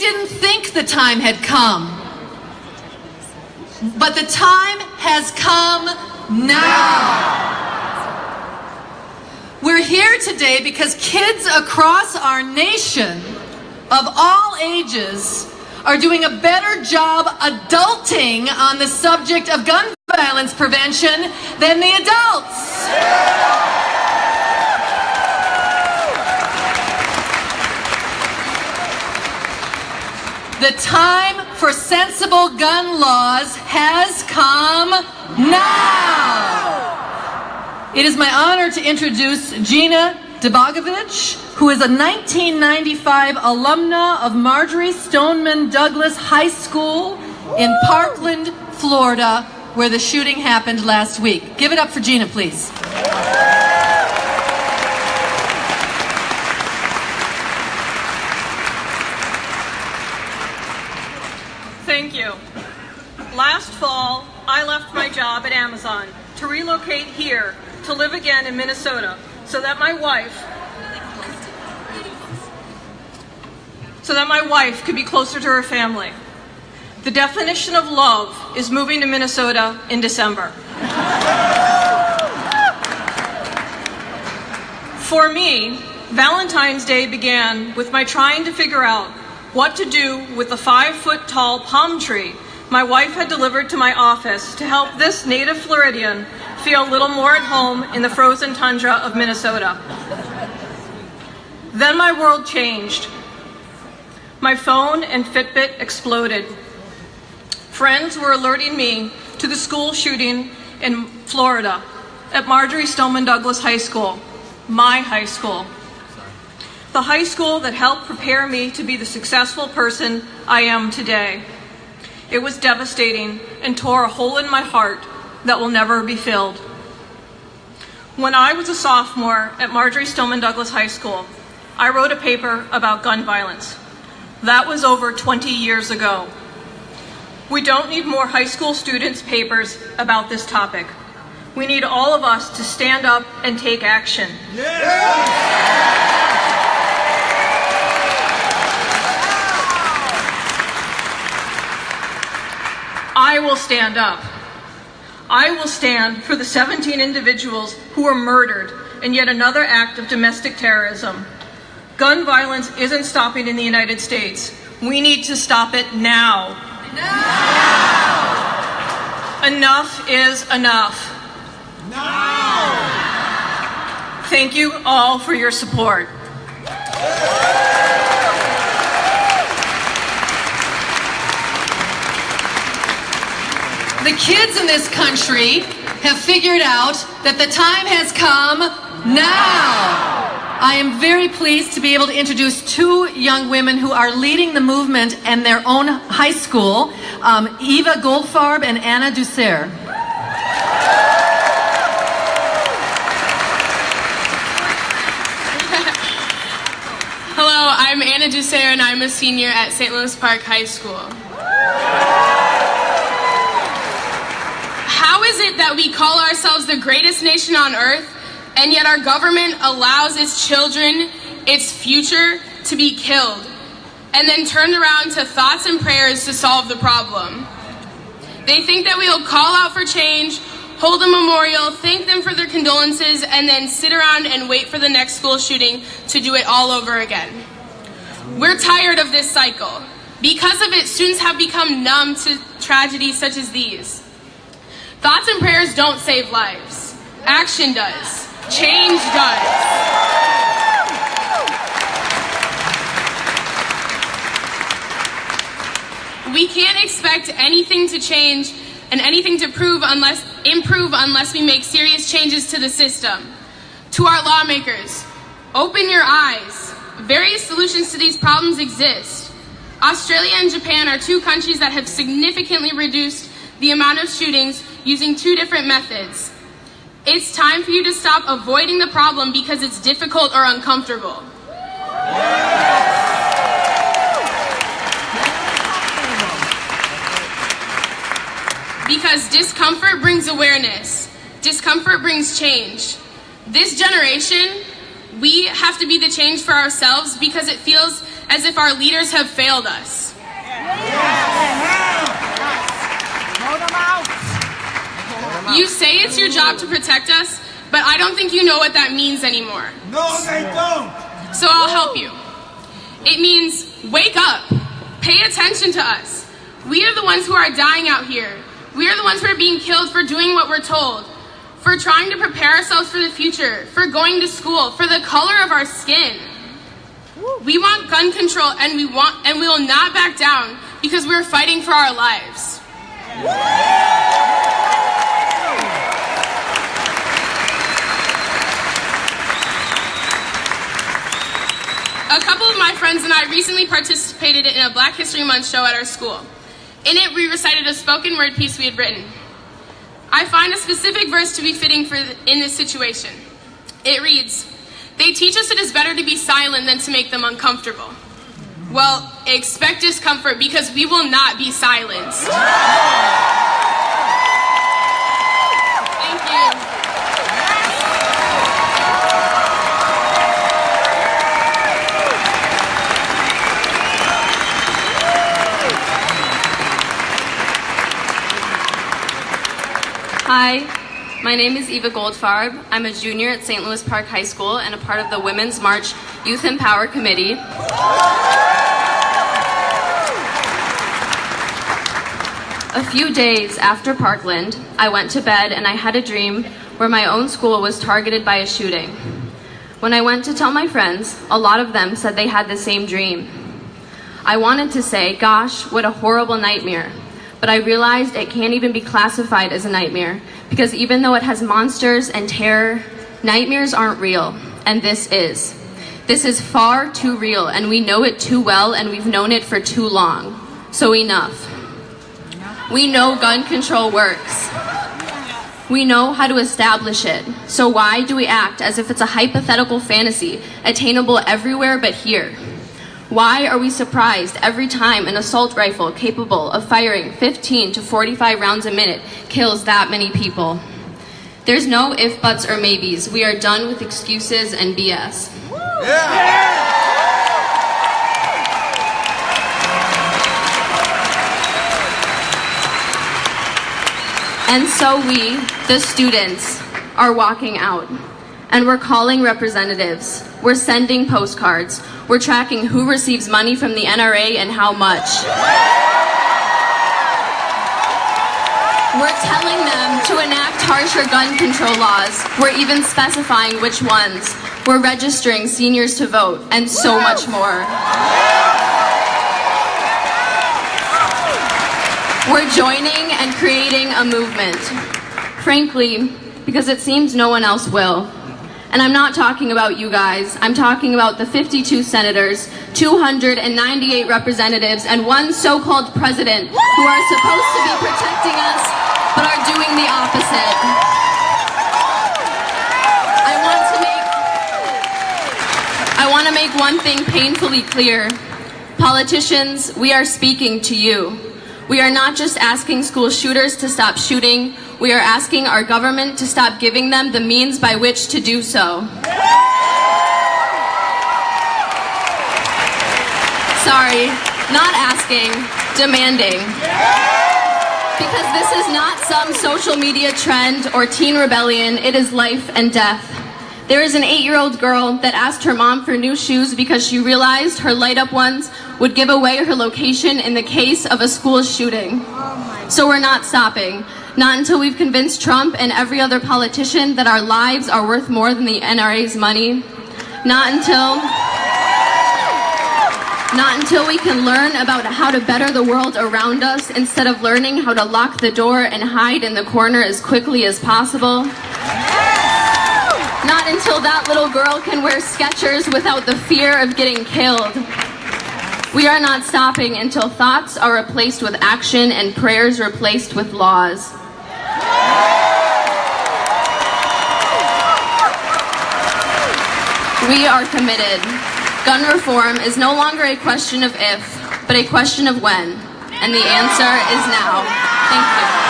didn't think the time had come. But the time has come now. We're here today because kids across our nation of all ages are doing a better job adulting on the subject of gun violence prevention than the adults. The time for sensible gun laws has come now. It is my honor to introduce Gina Debogovich, who is a 1995 alumna of Marjory Stoneman Douglas High School in Parkland, Florida, where the shooting happened last week. Give it up for Gina, please. Thank you. Last fall, I left my job at Amazon to relocate here to live again in Minnesota so that my wife could be closer to her family. The definition of love is moving to Minnesota in December. For me, Valentine's Day began with my trying to figure out what to do with the 5-foot-tall palm tree my wife had delivered to my office to help this native Floridian feel a little more at home in the frozen tundra of Minnesota. Then my world changed. My phone and Fitbit exploded. Friends were alerting me to the school shooting in Florida at Marjory Stoneman Douglas High School, my high school. The high school that helped prepare me to be the successful person I am today. It was devastating and tore a hole in my heart that will never be filled. When I was a sophomore at Marjory Stoneman Douglas High School, I wrote a paper about gun violence. That was over 20 years ago. We don't need more high school students' papers about this topic. We need all of us to stand up and take action. I will stand up. I will stand for the 17 individuals who were murdered in yet another act of domestic terrorism. Gun violence isn't stopping in the United States. We need to stop it now. Now! Enough is enough. Now! Thank you all for your support. The kids in this country have figured out that the time has come now. I am very pleased to be able to introduce two young women who are leading the movement in their own high school, Eva Goldfarb and Anna Dussert. Hello, I'm Anna Dussert and I'm a senior at St. Louis Park High School. How is it that we call ourselves the greatest nation on earth, and yet our government allows its children, its future, to be killed, and then turned around to thoughts and prayers to solve the problem? They think that we will call out for change, hold a memorial, thank them for their condolences, and then sit around and wait for the next school shooting to do it all over again. We're tired of this cycle. Because of it, students have become numb to tragedies such as these. Thoughts and prayers don't save lives. Action does. Change does. We can't expect anything to change and anything to improve unless we make serious changes to the system. To our lawmakers, open your eyes. Various solutions to these problems exist. Australia and Japan are two countries that have significantly reduced the amount of shootings using two different methods. It's time for you to stop avoiding the problem because it's difficult or uncomfortable. Because discomfort brings awareness. Discomfort brings change. This generation, we have to be the change for ourselves because it feels as if our leaders have failed us. You say it's your job to protect us, but I don't think you know what that means anymore. No, they don't. So I'll help you. It means wake up. Pay attention to us. We are the ones who are dying out here. We are the ones who are being killed for doing what we're told, for trying to prepare ourselves for the future, for going to school, for the color of our skin. We want gun control, and we will not back down because we're fighting for our lives. A couple of my friends and I recently participated in a Black History Month show at our school. In it, we recited a spoken word piece we had written. I find a specific verse to be fitting in this situation. It reads, "They teach us it is better to be silent than to make them uncomfortable. Well, expect discomfort because we will not be silenced." Thank you. Hi, my name is Eva Goldfarb. I'm a junior at St. Louis Park High School and a part of the Women's March Youth Empower Committee. A few days after Parkland, I went to bed and I had a dream where my own school was targeted by a shooting. When I went to tell my friends, a lot of them said they had the same dream. I wanted to say, gosh, what a horrible nightmare. But I realized it can't even be classified as a nightmare because even though it has monsters and terror, nightmares aren't real, and this is. This is far too real, and we know it too well, and we've known it for too long. So enough. We know gun control works. We know how to establish it. So why do we act as if it's a hypothetical fantasy, attainable everywhere but here? Why are we surprised every time an assault rifle capable of firing 15 to 45 rounds a minute kills that many people? There's no if, buts, or maybes. We are done with excuses and BS. Yeah. And so we, the students, are walking out. And we're calling representatives. We're sending postcards. We're tracking who receives money from the NRA and how much. We're telling them to enact harsher gun control laws. We're even specifying which ones. We're registering seniors to vote, and so much more. We're joining and creating a movement. Frankly, because it seems no one else will. And I'm not talking about you guys. I'm talking about the 52 senators, 298 representatives, and one so-called president who are supposed to be protecting us, but are doing the opposite. I want to make one thing painfully clear. Politicians, we are speaking to you. We are not just asking school shooters to stop shooting. We are asking our government to stop giving them the means by which to do so. Sorry, not asking, demanding. Because this is not some social media trend or teen rebellion, it is life and death. There is an 8-year-old girl that asked her mom for new shoes because she realized her light-up ones would give away her location in the case of a school shooting. So we're not stopping. Not until we've convinced Trump and every other politician that our lives are worth more than the NRA's money. Not until we can learn about how to better the world around us instead of learning how to lock the door and hide in the corner as quickly as possible. Not until that little girl can wear Skechers without the fear of getting killed. We are not stopping until thoughts are replaced with action and prayers replaced with laws. We are committed. Gun reform is no longer a question of if, but a question of when. And the answer is now. Thank you.